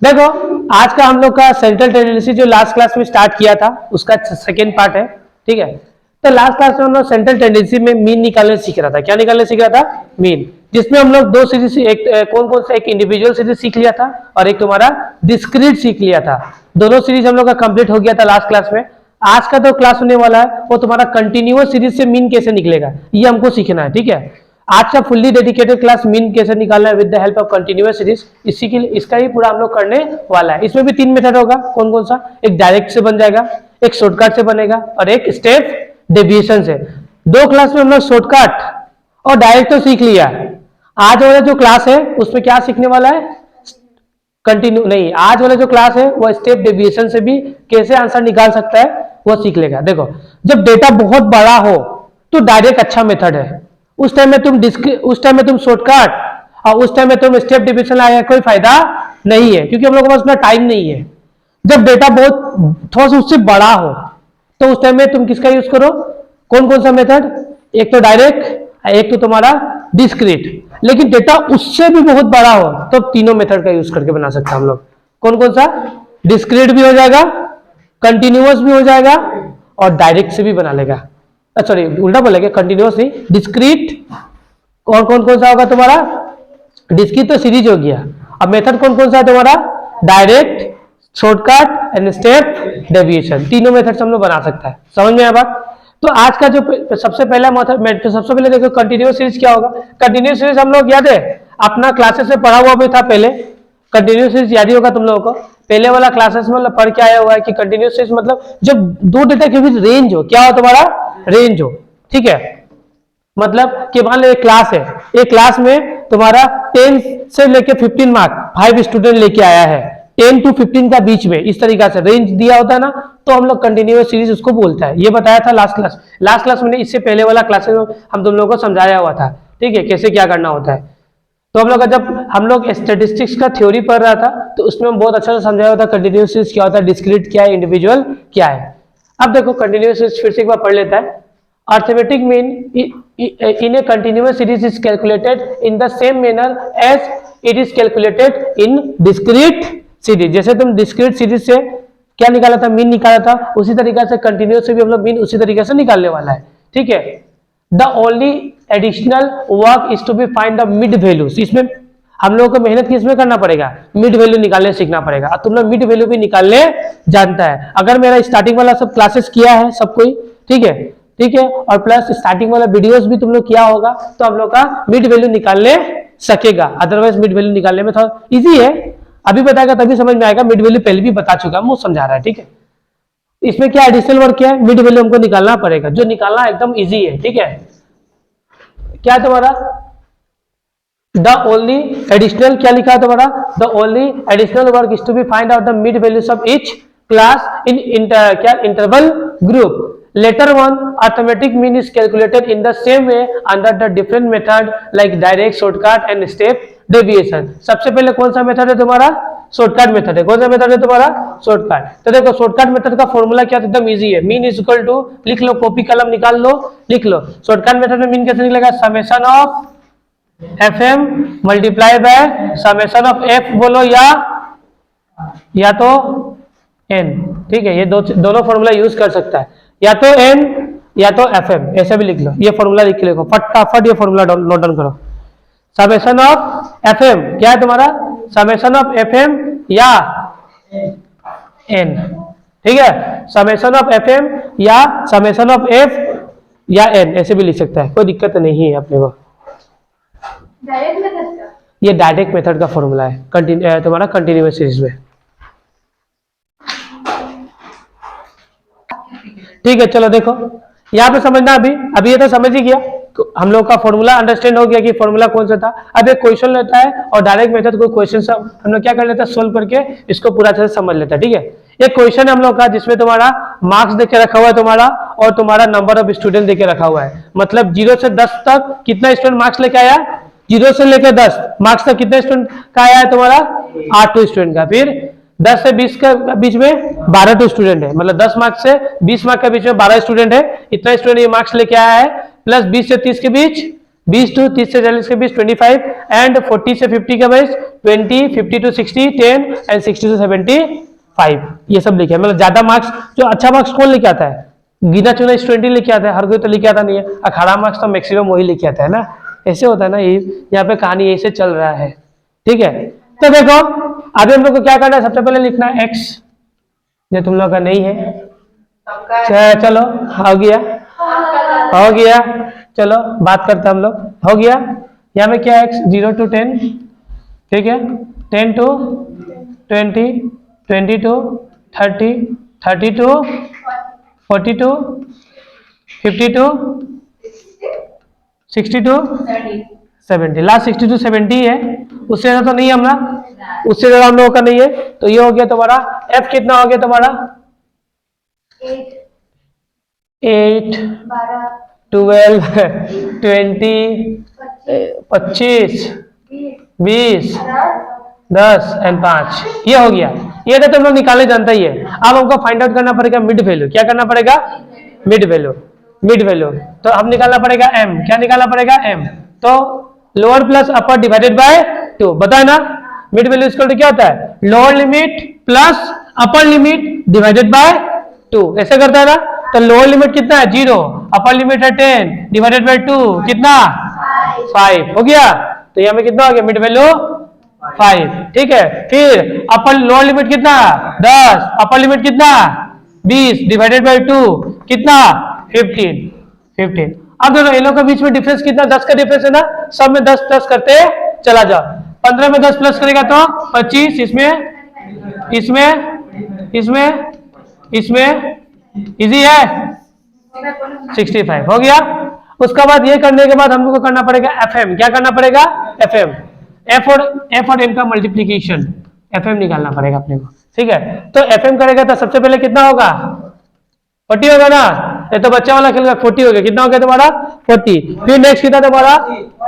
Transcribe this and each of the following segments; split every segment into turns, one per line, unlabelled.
देखो आज का हम लोग का सेंट्रल टेंडेंसी जो लास्ट क्लास में स्टार्ट किया था उसका सेकेंड पार्ट है। ठीक है, तो लास्ट क्लास में हम लोग सेंट्रल टेंडेंसी में मीन निकालने सीख रहा था। क्या निकालने सीख रहा था? मीन, जिसमें हम लोग दो सीरीज, एक कौन कौन सा, एक इंडिविजुअल सीरीज सीख लिया था और एक तुम्हारा डिस्क्रीट सीख लिया था। दोनों सीरीज हम लोग का कंप्लीट हो गया था लास्ट क्लास में। आज का जो क्लास होने वाला है वो तुम्हारा कंटिन्यूअस सीरीज से मीन कैसे निकलेगा ये हमको सीखना है। ठीक है, आज का फुल्ली डेडिकेटेड क्लास मीन कैसे निकालना है with the help of continuous series, इसी के लिए इसका ही पूरा हम लोग करने वाला है। इसमें भी तीन मेथड होगा। कौन कौन सा? एक डायरेक्ट से बन जाएगा, एक शॉर्टकट से बनेगा और एक स्टेप डेविएशन से। दो क्लास में हम लोग शॉर्टकट और डायरेक्ट तो सीख लिया। आज वाला जो क्लास है उसमें क्या सीखने वाला है? कंटिन्यू नहीं, आज वाला जो क्लास है वो स्टेप डेविएशन से भी कैसे आंसर निकाल सकता है वो सीख लेगा। देखो, जब डेटा बहुत बड़ा हो तो डायरेक्ट अच्छा मेथड है, उस टाइम में तुम शॉर्टकट और उस टाइम में तुम स्टेप डिविजन लाएगा, कोई फायदा नहीं है क्योंकि हम लोग के पास उतना टाइम नहीं है। जब डेटा बहुत थोड़ा सा उससे बड़ा हो तो उस टाइम में तुम किसका यूज करो? कौन कौन सा मेथड? एक तो डायरेक्ट, एक तो तुम्हारा डिस्क्रीट। लेकिन डेटा उससे भी बहुत बड़ा हो तो तीनों मेथड का यूज करके बना सकते हैं हम लोग। कौन कौन सा? डिस्क्रीट भी हो जाएगा, कंटिन्यूअस भी हो जाएगा और डायरेक्ट से भी बना लेगा। सॉरी, उल्टा बोलेंगे, कंटिन्यूअस नहीं, डिस्क्रीट। और कौन कौन सा होगा तुम्हारा? डिस्क्रीट तो सीरीज हो गया। अब मेथड कौन कौन सा है तुम्हारा? Direct, shortcut and step deviation. तीनों मेथड हम लोग बना सकता है। समझ में आया बात? तो आज का जो सबसे पहला मेथड, तो सबसे पहले देखो कंटिन्यूअस सीरीज क्या होगा। कंटिन्यूअस सीरीज हम लोग याद है अपना क्लासेस में पढ़ा हुआ भी था पहले। कंटिन्यूअस सीरीज याद ही होगा तुम लोगों को, पहले वाला क्लासेस में पढ़ के आया हुआ है कि कंटिन्यूअस सीरीज मतलब जब दो डेटा के बीच रेंज हो, क्या हो तुम्हारा? रेंज हो। ठीक है, मतलब कि मान लो एक क्लास है, एक क्लास में तुम्हारा 10 से लेके 15 मार्क 5 स्टूडेंट लेके आया है, 10 to 15 का बीच में, इस तरीका से रेंज दिया होता है ना, तो हम लोग कंटिन्यूअस सीरीज उसको बोलता है। ये बताया था लास्ट क्लास में, इससे पहले वाला क्लासेस में हम तुम लोगों को समझाया हुआ था। ठीक है, कैसे क्या करना होता है। तो हम लोग का जब हम लोग स्टैटिस्टिक्स का थ्योरी पढ़ रहा था तो उसमें हम बहुत अच्छा से समझाया हुआ था कंटिन्यूअस सीरीज क्या होता है, डिस्क्रीट क्या है, इंडिविजुअल क्या है। अब देखो कंटिन्यूअस सीरीज फिर से एक बार पढ़ लेता है। Arithmetic mean in a continuous series is calculated in the same manner as it is calculated in discrete series। जैसे तुम discrete series से क्या निकाला था? मीन निकाला था, उसी तरीके से कंटिन्यूअस से भी हम लोग मीन उसी तरीके से निकालने वाला है। ठीक है, the only additional work is to be find the mid values. इसमें हम लोगों को मेहनत किसमें करना पड़ेगा? मिड वैल्यू निकालने सीखना पड़ेगा। और तुम लोग मिड वैल्यू भी निकालने जानता है। अगर मेरा स्टार्टिंग वाला सब क्लासेस किया है सब कोई, ठीक है, ठीक है, और प्लस स्टार्टिंग वाला वीडियोस भी तुम लोग किया होगा तो हम लोग का मिड वैल्यू निकालने सकेगा। अदरवाइज मिड वैल्यू निकालने में थोड़ा इजी है, अभी बताएगा तभी समझ में आएगा। मिड वैल्यू पहले भी बता चुका हूं, समझा रहा है। ठीक है, इसमें क्या एडिशनल वर्क क्या है? मिड वैल्यू हमको निकालना पड़ेगा, जो निकालना एकदम इजी है। ठीक है, क्या तुम्हारा द ओनली एडिशनल, क्या लिखा है तुम्हारा? The only additional work is to be find out the mid values of each class in क्या interval group. Later on, arithmetic mean is calculated in the same way under the different method like direct, shortcut and step deviation। सबसे पहले कौन सा method है तुम्हारा? Shortcut method है। कौन सा मेथड है तुम्हारा? शॉर्टकट। तो देखो शॉर्टकट मेथड का फॉर्मूला क्या है? एकदम इजी है। मीन इज इक्वल टू, लिख लो, कॉपी कलम निकाल लो, लिख लो। शॉर्टकट मेथड में मीन कैसे निकलेगा? Summation of f m multiply by summation of f बोलो या तो एन। ठीक है, ये दोनों फॉर्मूला यूज कर सकता है, या तो एन या तो एफ एम, ऐसे भी लिख लो। ये फॉर्मूला लिख के लिखो फटाफट, ये फॉर्मूला नोट डाउन करो। समेशन ऑफ एफ एम क्या है तुम्हारा? समेशन ऑफ एफ एम या एन। ठीक है, समेशन ऑफ एफ एम या समेशन ऑफ एफ या एन, ऐसे भी लिख सकता है, कोई दिक्कत नहीं है अपने को।
डायरेक्ट मेथड का,
ये डायरेक्ट मेथड का फॉर्मूला है तुम्हारा कंटिन्यूअस सीरीज में। ठीक है, चलो देखो यहाँ पे समझना। अभी ये तो समझ ही गया, हम लोग का फॉर्मूला अंडरस्टैंड हो गया कि फॉर्मूला कौन सा था। अब एक क्वेश्चन लेता है और डायरेक्ट मेथड को क्वेश्चन सब हम लोग क्या कर लेते हैं? सोल्व करके इसको पूरा तरह से समझ लेता है। ठीक है, एक क्वेश्चन है हम लोग का जिसमें तुम्हारा मार्क्स देके रखा हुआ है तुम्हारा, और तुम्हारा नंबर ऑफ स्टूडेंट देके रखा हुआ है। मतलब 0 से 10 तक कितना स्टूडेंट मार्क्स लेके आया? 0 से लेकर 10 मार्क्स तक कितने स्टूडेंट का आया है तुम्हारा? 8 स्टूडेंट का। फिर 10 से 20 के बीच में 12 स्टूडेंट है, मतलब 10 मार्क्स से 20 मार्क्स के बीच में 12 स्टूडेंट है। इतना स्टूडेंट ये मार्क्स लेके आया है। प्लस 20 से 30 के बीच 20 टू 30 से 40 के बीच 25 एंड 40 से 50 के बीच 20, 50 टू 60 10 एंड 60 टू 75, ये सब लिखे। मतलब ज्यादा मार्क्स, जो अच्छा मार्क्स कौन लेके आता है? गिना चुना स्टूडेंट लेके आता है, हर कोई तो लेके आता नहीं है। अखाड़ा मार्क्स तो मैक्सिमम वही लेके आता है ना, ऐसे होता है ना। ये यहाँ पे कहानी ऐसे चल रहा है, ठीक है। तो देखो अभी हम लोग को क्या करना है, सबसे पहले लिखना है x, जो तुम लोग का नहीं है। चलो हो गया, हो गया, चलो बात करते हैं हम लोग। हो गया, यहाँ में क्या है x 0 टू 10, ठीक है, 10 to 20, 20 to 30, 30 to 40 to 50 to 60 to 70, last 60 to 70 है, उससे ज्यादा तो नहीं है हमारा, उससे ज्यादा हम लोगों का नहीं है। तो ये हो गया तुम्हारा f, कितना हो गया तुम्हारा 8, 12, 20, 25, 20, 10 एंड 5, ये हो गया। ये तो तुम लोग निकालने जानता ही है। अब हमको फाइंड आउट करना पड़ेगा मिड वैल्यू। क्या करना पड़ेगा? Mid value, mid value. तो अब निकालना पड़ेगा m, क्या निकालना पड़ेगा m, तो lower plus upper divided by 2, बताए ना। मिड वैल्यू इक्वल टू क्या होता है? Lower limit plus upper limit divided by 2, ऐसे करता है ना। तो लोअर लिमिट कितना है 0, अपर लिमिट है 10 डिवाइडेड बाय 2 कितना 5, हो गया। तो यहाँ में कितना हो गया मिड वैल्यू 5, ठीक है। फिर अपर लोअर लिमिट कितना 10, अपर लिमिट कितना 20 डिवाइडेड बाय 2 कितना 15। अब दोनों इन लोगों के बीच में डिफरेंस कितना 10 का डिफरेंस है ना, सब में 10 प्लस करते चला जाओ। 15 में 10 प्लस करेगा तो 25, इसमें इसमें इसमें इसमें इजी है 65, हो गया। उसका बाद ये करने के बाद हम लोग को करना पड़ेगा fm, क्या करना पड़ेगा fm, f और m का मल्टीप्लीकेशन, fm निकालना पड़ेगा अपने को, ठीक है। तो fm करेगा तो सबसे पहले कितना होगा 40 होगा ना, ये तो बच्चा वाला खेल 40 हो गया, कितना हो गया तुम्हारा 40। फिर नेक्स्ट कितना तुम्हारा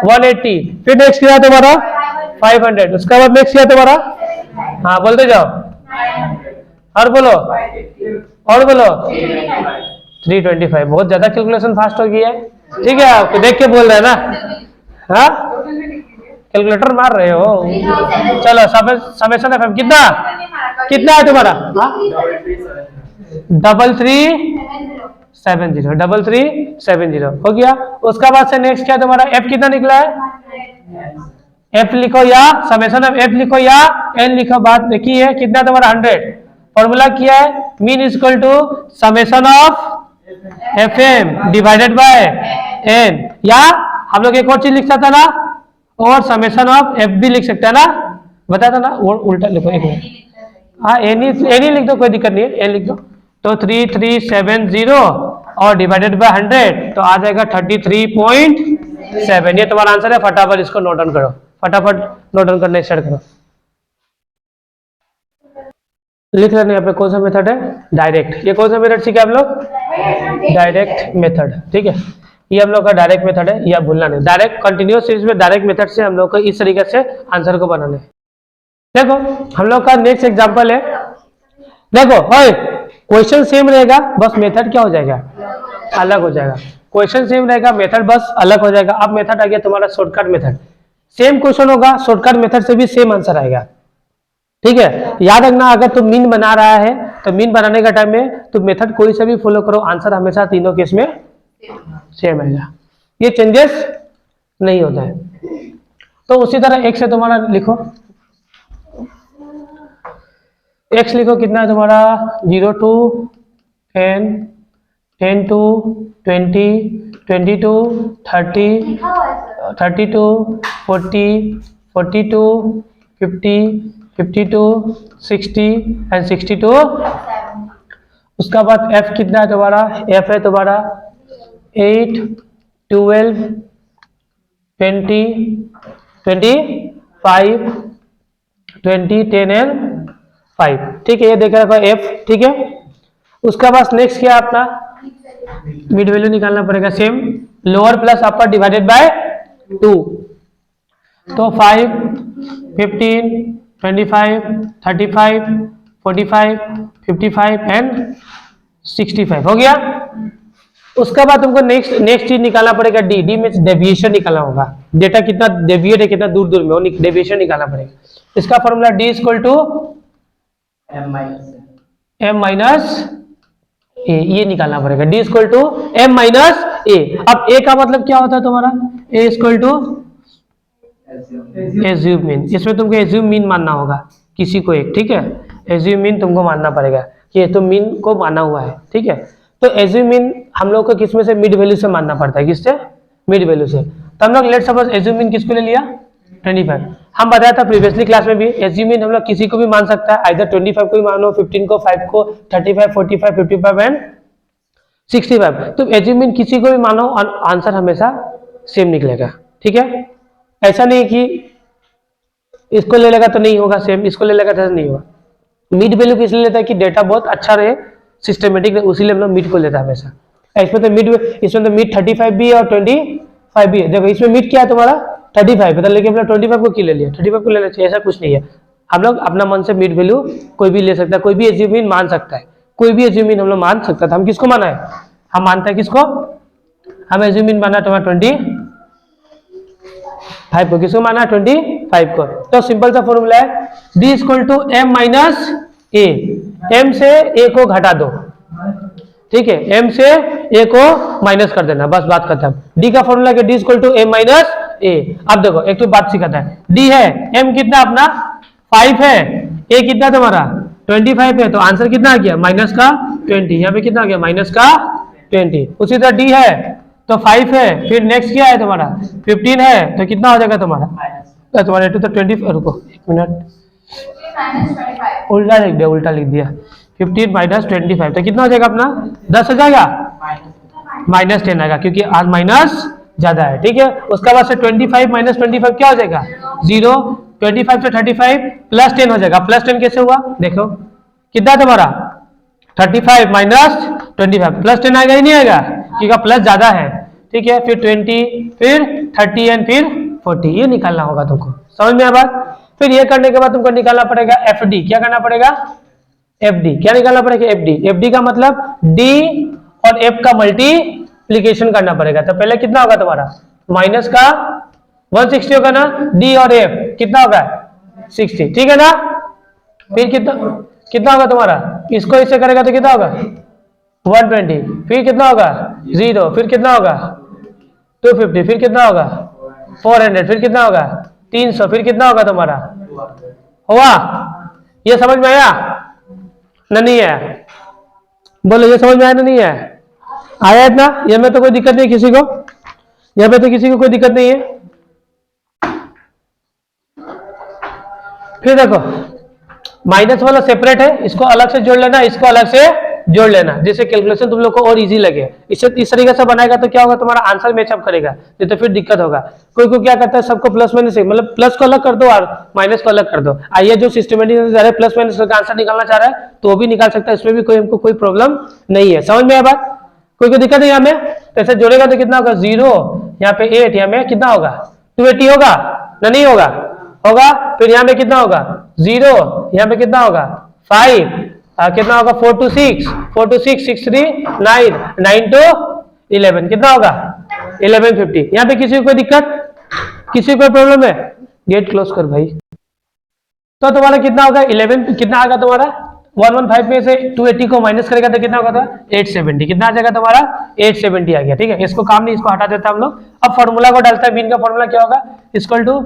180, फिर नेक्स्ट कितना तुम्हारा 500, उसका बाद नेक्स्ट किया तुम्हारा, हाँ बोलते जाओ और बोलो और बोलो 325। बहुत ज्यादा कैलकुलेशन फास्ट हो गई है, ठीक है। आपको देख के बोल रहे हैं ना, हाँ कैलकुलेटर मार रहे हो। चलो समेशन एफएम कितना कितना है तुम्हारा, हाँ 3370 हो गया। उसका बाद से नेक्स्ट क्या तुम्हारा एफ कितना निकला है, एफ लिखो या समेशन ऑफ एफ लिखो या एन लिखो, बात देखी है कितना तुम्हारा 100। फॉर्मूला किया है mean equal to summation of f m divided by n, या हम लोग एक और चीज लिख सकता ना, और समेशन ऑफ एफ भी लिख सकता है ना, बताया था ना, वो उल्टा लिखो एक मिनट, हाँ एन ही लिख दो, कोई दिक्कत नहीं है, एन लिख दो। तो 3370 और डिवाइडेड बाय 100 तो आ जाएगा 33.7, ये तुम्हारा आंसर है। फटाफट इसको नोट डाउन करो, फटाफट नोट डाउन करना स्टार्ट करो। लिख लेने यहाँ पे कौन सा मेथड है, डायरेक्ट। ये कौन सा मेथड सीखे हम लोग, डायरेक्ट मेथड, ठीक है। ये हम लोग का डायरेक्ट मेथड है, ये आप भूलना नहीं। डायरेक्ट कंटिन्यूअस सीरीज में डायरेक्ट मेथड से हम लोग को इस तरीके से आंसर को बनाना है। देखो हम लोग का नेक्स्ट एग्जांपल है, देखो क्वेश्चन सेम रहेगा, बस मेथड क्या हो जाएगा अलग हो जाएगा। क्वेश्चन सेम रहेगा, मेथड बस अलग हो जाएगा। अब मेथड आ गया तुम्हारा शॉर्टकट मेथड, सेम क्वेश्चन होगा, शॉर्टकट मेथड से भी सेम आंसर आएगा, ठीक है। याद रखना अगर तुम मीन बना रहा है तो मीन बनाने का टाइम में तुम मेथड कोई से भी फॉलो करो, आंसर हमेशा तीनों केस में सेम आएगा, ये चेंजेस नहीं होता है। तो उसी तरह एक से तुम्हारा लिखो, x लिखो कितना है तुम्हारा 0 to 10, 10 to 20, 20 to 30, 30 to 40, 40 to 50, 50 to 60 and 60 to. उसका बाद f कितना है तुम्हारा, f है तुम्हारा 8, 12, 20, 25, 20, 10 एंड 5, ठीक है। ये देख रखा f, ठीक है। उसका बाद नेक्स्ट क्या अपना मिड वैल्यू निकालना पड़ेगा, same lower plus upper divided by 2, तो 5, 15, 25, 35, 45, 55 एंड 65 हो गया। उसके बाद तुमको नेक्स्ट चीज निकालना पड़ेगा डी। डी में डेविएशन निकालना होगा, डेटा कितना डेविएट है, कितना दूर दूर में, वो डेविएशन निकालना पड़ेगा। इसका formula d equal to m minus a, ये निकालना पड़ेगा। D equal to m minus a. अब ए का मतलब क्या होता है तुम्हारा, a equal to assume mean. इसमें तुमको एज्यूम मीन मानना होगा किसी को एक, ठीक है। एज्यूम मीन तुमको मानना पड़ेगा कि तो मीन को माना हुआ है, ठीक है। तो एज्यूम मीन हम लोग को किसमें से, मिड वैल्यू से मानना पड़ता है। किससे, मिड वैल्यू से। तो हम लोग लेट सपोज एज्यूम मीन किसको ले लिया, 25। हम बताया था प्रीवियसली क्लास में भी, एज्यूम मीन हम लोग किसी को भी मान सकता है, आइदर 25 को ही मानो, 15 को, 5 को, 35, 45, 55 एंड 65। तो एज्यूम मीन किसी को भी मानो, आंसर हमेशा सेम निकलेगा, ठीक है। ऐसा नहीं कि इसको ले लेगा तो नहीं होगा सेम, इसको ले लेगा तो नहीं होगा। मिड वैल्यू किस लिए लेता है कि डेटा बहुत अच्छा रहे, सिस्टमेटिक रहे, उसी लिए हम लोग मिड को लेता है हमेशा। इसमें तो मिड 35 भी है और 25 भी है। देखो इसमें मिड क्या है तुम्हारा 35 है, लेकिन हमने 25 को क्यों ले लिया, 35 को लेना चाहिए, ऐसा कुछ नहीं है। हम लोग अपना मन से मिड वैल्यू कोई भी ले सकता है, कोई भी एज्यूम मीन मान सकता है, कोई भी एज्यूम मीन हम लोग मान सकता था। हम किसको माना है, हम मानते हैं किसको, हम एज्यूम मीन माना तुम्हारा 25 को। किसको माना 25 को। तो सिंपल सा फॉर्मूला है d equal to m minus a. M से ए को घटा दो, ठीक है, एम से ए को माइनस कर देना, बस बात खत्म। डी का फॉर्मूला है d equal to m minus a. अब देखो एक तो बात सिखाता है, डी है, एम कितना अपना 5 है, ए कितना तुम्हारा 25 है, तो आंसर कितना आ गया माइनस का 20। यहाँ पे कितना आ गया माइनस का 20। उसी तरह डी है तो 5 है, फिर नेक्स्ट क्या है तुम्हारा 15 है, तो कितना हो जाएगा तुम्हारा तुम्हारा तो 20। रुको एक मिनट, उल्टा लिख दिया 15 माइनस 25, तो कितना हो जाएगा अपना 10 हो जाएगा, माइनस 10 आएगा क्योंकि आज माइनस ज्यादा है, ठीक है। उसके बाद से 25 माइनस 25 क्या हो जाएगा 0। 25 से 35 प्लस 10 हो जाएगा। प्लस 10 कैसे हुआ देखो, कितना तुम्हारा 35 माइनस 25 प्लस 10 आएगा ही नहीं आएगा क्योंकि प्लस ज्यादा है, ठीक है। फिर 20, फिर 30 एंड फिर 40, ये निकालना होगा तुमको, समझ में आ बात। फिर ये करने के बाद तुमको निकालना पड़ेगा एफ डी। क्या करना पड़ेगा एफ डी, क्या निकालना पड़ेगा एफ डी। एफ डी का मतलब डी और एफ का मल्टीप्लीकेशन करना पड़ेगा। तो पहले कितना होगा तुम्हारा माइनस का 160 होगा ना, डी और एफ कितना होगा 60, ठीक है ना। फिर कितना होगा तुम्हारा, इसको इससे करेगा तो कितना होगा 120, फिर कितना होगा 0, फिर कितना होगा 250, फिर कितना होगा 400, फिर कितना होगा 300, फिर कितना होगा तुम्हारा हुआ। ये समझ में आया ना, नहीं आया बोलो, ये समझ में आया ना, नहीं आया, आया इतना। ये में तो कोई दिक्कत नहीं किसी को, यहाँ पे तो किसी को कोई दिक्कत नहीं है। फिर देखो माइनस वाला सेपरेट है, इसको अलग से जोड़ लेना, इसको अलग से जोड़ लेना, जिससे कैलकुलेशन तुम लोग को और इजी लगे। इससे इस तरीके से बनाएगा तो क्या होगा तुम्हारा आंसर मैचअप करेगा, नहीं तो फिर दिक्कत होगा। कोई को क्या करता है सबको प्लस माइनस, मतलब प्लस को अलग कर दो और माइनस को अलग कर दो। आइए जो सिस्टमेटिक प्लस माइनस का आंसर निकालना चाह रहा है तो वो भी निकाल सकता है, इसमें भी कोई हमको कोई प्रॉब्लम नहीं है। समझ में आया बात, कोई को दिक्कत नहीं। यहाँ में तो ऐसे जोड़ेगा तो कितना होगा 0, यहाँ पे 8, यहाँ में कितना होगा 280 होगा ना, नहीं होगा होगा। फिर यहाँ पे कितना होगा 0, यहाँ पे कितना होगा 5, कितना होगा 4 to 6, 6 3 9, 9 to 11 कितना होगा 1150। यहाँ पे किसी को कोई दिक्कत, किसी को कोई प्रॉब्लम है, गेट क्लोज कर भाई। तो तुम्हारा कितना होगा 11, कितना आएगा तुम्हारा 115 में से 280 को माइनस करेगा तो कितना होगा था 870, कितना आ जाएगा तुम्हारा 870 आ गया, ठीक है। इसको काम नहीं, इसको हटा देता हम लोग। अब फॉर्मूला को डालता है, मीन का फॉर्मूला क्या होगा equal to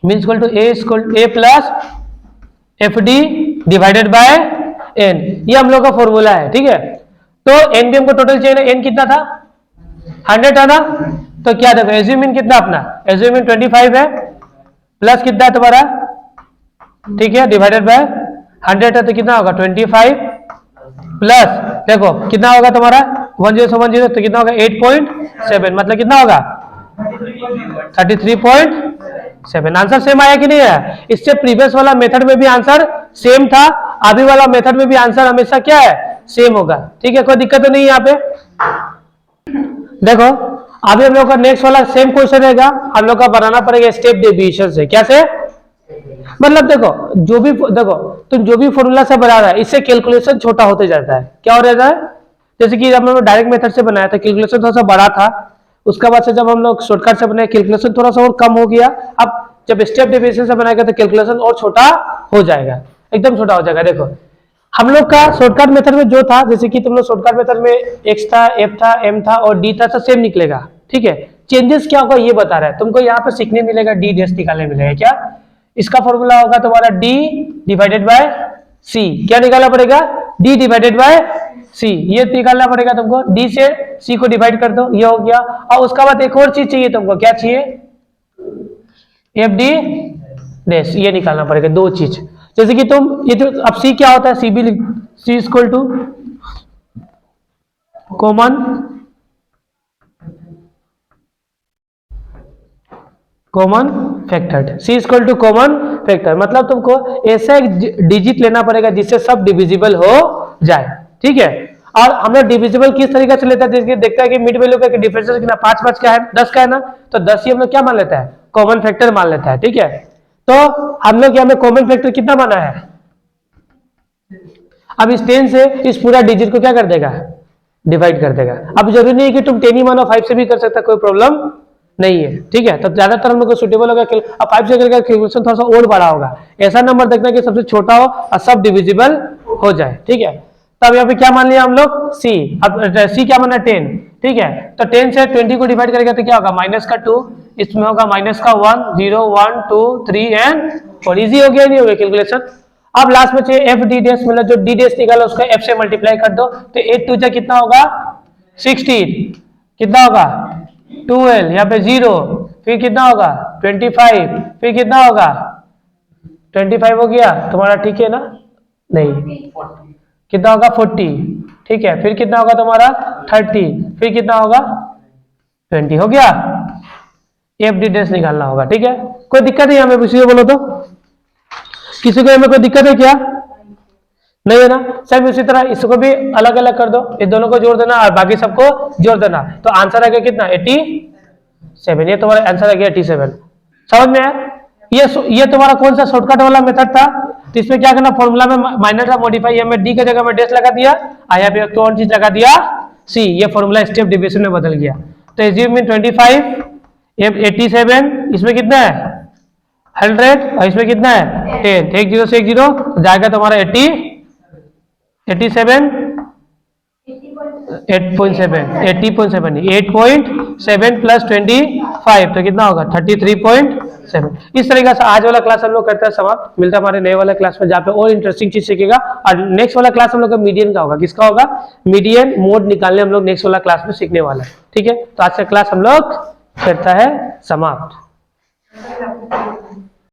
mean equal to a plus f d divided by n, ये हम लोग का फॉर्मूला है, ठीक है। तो एन भी हमको टोटल चाहिए ना, एन कितना था 100 था ना, तो क्या देखो एज्यूम मीन कितना अपना एज्यूम मीन 25 है, प्लस कितना है तुम्हारा, ठीक है, डिवाइडेड बाय 100 है तो कितना होगा 25 प्लस देखो कितना होगा तुम्हारा 1010 तो कितना होगा 8.7, मतलब कितना होगा 33.7। आंसर सेम आया कि नहीं आया। इससे प्रीवियस वाला मेथड में भी आंसर सेम था, अभी वाला मेथड में भी आंसर हमेशा क्या है सेम होगा, ठीक है, कोई दिक्कत तो नहीं है यहाँ पे। देखो अभी हम लोग का नेक्स्ट वाला सेम क्वेश्चन रहेगा, हम लोग का बनाना पड़ेगा स्टेप डेविएशन से। कैसे, मतलब देखो जो भी देखो तुम जो भी फॉर्मूला से बना रहा है इससे कैलकुलेशन छोटा होते जाता है। क्या हो रहता है, जैसे कि जब हम लोग डायरेक्ट मेथड से बनाया था कैलकुलेशन थोड़ा सा बड़ा था, उसके बाद से जब हम लोग शॉर्टकट से बनाए कैलकुलेशन थोड़ा सा और कम हो गया। अब जब स्टेप डेविएशन से बनाएगा तो कैलकुलेशन और छोटा हो जाएगा, एकदम छोटा हो जाएगा। देखो हम लोग का शॉर्टकट मेथड में जो था, जैसे कि तुम लोग शॉर्टकट मेथड में x था, f था, m था और d था, सब सेम निकलेगा, ठीक है। चेंजेस क्या होगा ये बता रहा है तुमको, यहाँ पे सीखने मिलेगा d डैश निकालने मिलेगा। क्या इसका फॉर्मूला होगा तुम्हारा d डिवाइडेड बाय c। क्या निकालना पड़ेगा? d डिवाइडेड बाय c, ये निकालना पड़ेगा तुमको। d से c को डिवाइड कर दो, ये हो गया। और उसका बाद एक और चीज चाहिए तुमको, क्या चाहिए? f d डैश, ये निकालना पड़ेगा, दो चीज। जैसे कि तुम ये जो अब c क्या होता है, c भी c equal to common factor, c equal to common factor, मतलब तुमको ऐसा एक डिजिट लेना पड़ेगा जिससे सब डिविजिबल हो जाए, ठीक है। और हम लोग डिविजिबल किस तरीके से लेते हैं, देखता है कि मिड वैल्यू का डिफरेंस कितना 5 का है, 10 का है ना, तो 10 ही हम लोग क्या मान लेता है? कॉमन फैक्टर मान लेता है, ठीक है। तो हम लोग यहाँ में कॉमन फैक्टर कितना माना है? अब इस 10 से इस पूरा डिजिट को क्या कर देगा? डिवाइड कर देगा। अब जरूरी नहीं है कि तुम 10 ही मानो, 5 से भी कर सकता, कोई प्रॉब्लम नहीं है, ठीक है। तो ज्यादातर हम लोग को सुटेबल होगा। अब 5 से करके कैलकुलेशन थोड़ा सा और बड़ा होगा, ऐसा नंबर देखना कि सबसे छोटा हो और सब डिविजिबल हो जाए, ठीक है। तब यहाँ पे क्या मान लिया हम लोग? c। अब c क्या माना? 10, ठीक है। तो 10 से 20 को डिवाइड करेगा तो क्या होगा? माइनस का 2, इसमें होगा माइनस का 1, 0, 1, 2, 3 एंड 4। इजी हो गया नहीं हो गया कैलकुलेशन? अब लास्ट में चाहिए एफ डी डैश, मतलब जो डी डैश निकाला उसका f से मल्टीप्लाई कर दो, तो 8 2 कितना होगा? 16, कितना होगा? 12, यहाँ पे 0, फिर कितना होगा? 25, फिर कितना होगा? 25 हो गया तुम्हारा, ठीक है ना? नहीं, कितना होगा? 40, ठीक है। फिर कितना होगा तुम्हारा? 30, फिर कितना होगा? 20 हो गया। एफ डी डैश निकालना होगा, ठीक है। कोई दिक्कत नहीं हमें किसी को बोलो तो, किसी को हमें कोई दिक्कत है क्या? नहीं है ना? सब उसी तरह इसको भी अलग अलग कर दो, ये दोनों को जोड़ देना और बाकी सबको जोड़ देना, तो आंसर आ गया कितना? 87। ये तुम्हारा आंसर आ गया 87। समझ में आया? ये तुम्हारा कौन सा शॉर्टकट वाला मेथड था? तो इसमें क्या करना, फॉर्मूला में माइनर का मॉडिफाई, यहाँ में डी की जगह में डैश लगा दिया, यहाँ पे कौन चीज लगा दिया? सी। ये फॉर्मूला स्टेप डिवीजन में बदल गया। तो एज्यूम इन 25, 87, इसमें कितना है? 100 और इसमें कितना है? 10। एक 0 से एक 0 जाएगा तुम्हारा 87 8.7 प्लस 25 तो कितना होगा? 33.7। इस तरीके से आज वाला क्लास हम लोग करते हैं समाप्त। मिलता है हमारे नए वाले क्लास में, जहाँ पे और इंटरेस्टिंग चीज सीखेगा। और नेक्स्ट वाला क्लास हम लोग का मीडियन का होगा। किसका होगा? मीडियन मोड निकालने हम लोग नेक्स्ट वाला क्लास में सीखने वाला है, ठीक है। तो आज का क्लास हम लोग करता है समाप्त।